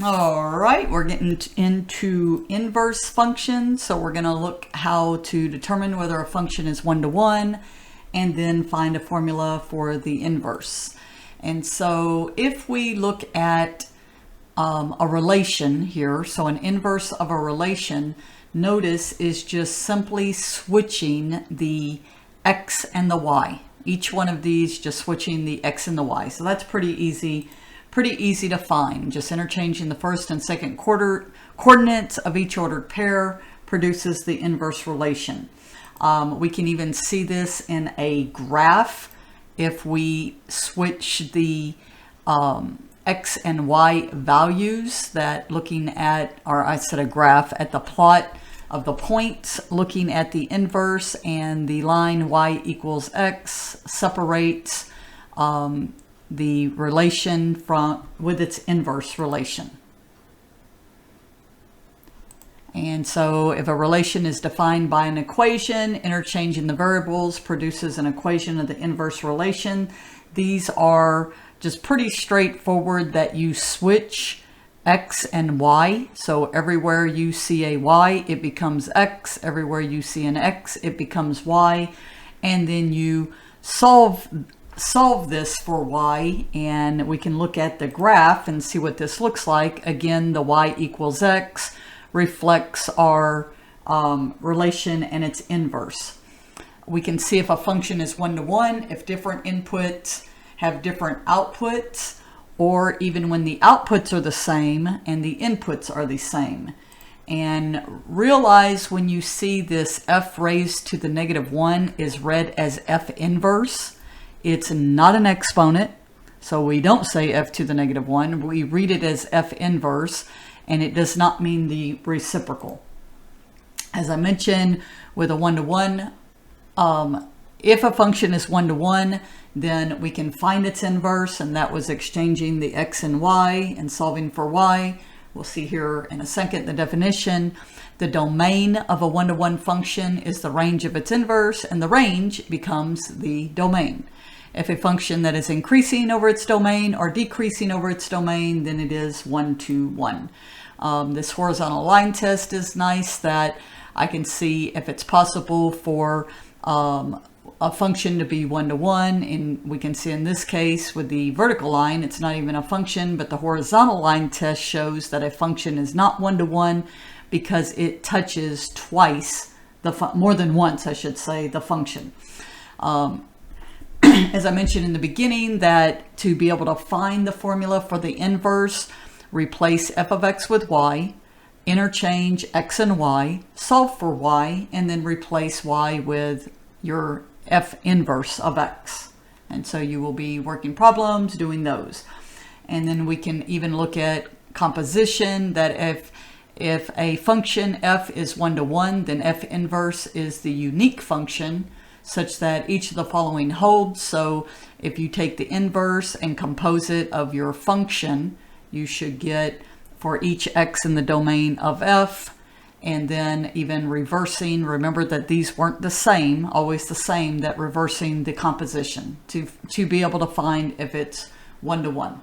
All right, we're getting into inverse functions. So we're going to look how to determine whether a function is one-to-one and then find a formula for the inverse. And so if we look at a relation here, so an inverse of a relation, notice is just simply switching the x and the y. Each one of these just switching the x and the y. So that's pretty easy to find. Just interchanging the first and second coordinates of each ordered pair produces the inverse relation. We can even see this in a graph if we switch the x and y values, that looking at, or I said a graph, at the plot of the points, looking at the inverse, and the line y equals x separates the relation with its inverse relation. And so if a relation is defined by an equation, interchanging the variables produces an equation of the inverse relation. These are just pretty straightforward, that you switch x and y. So everywhere you see a y, it becomes x. Everywhere you see an x, it becomes y. And then you solve this for y, and we can look at the graph and see what this looks like. Again, the y equals x reflects our relation and its inverse. We can see if a function is one-to-one, if different inputs have different outputs, or even when the outputs are the same and the inputs are the same. And realize when you see this f raised to the -1 is read as f inverse, it's not an exponent. So we don't say f to the -1, we read it as f inverse, and it does not mean the reciprocal. As I mentioned, with a one-to-one, if a function is one-to-one, then we can find its inverse, and that was exchanging the x and y and solving for y. We'll see here in a second the definition. The domain of a one-to-one function is the range of its inverse, and the range becomes the domain. If a function that is increasing over its domain or decreasing over its domain, then it is one-to-one. This horizontal line test is nice, that I can see if it's possible for a function to be one-to-one, and we can see in this case with the vertical line, it's not even a function, but the horizontal line test shows that a function is not one-to-one because it touches twice, more than once, I should say, the function. As I mentioned in the beginning, that to be able to find the formula for the inverse, replace f of x with y, interchange x and y, solve for y, and then replace y with your f inverse of x. And so you will be working problems doing those. And then we can even look at composition, that if a function f is one-to-one, then f inverse is the unique function, such that each of the following holds. So if you take the inverse and compose it of your function, you should get for each x in the domain of f, and then even reversing, remember that these weren't the same, always the same, that reversing the composition to be able to find if it's one-to-one.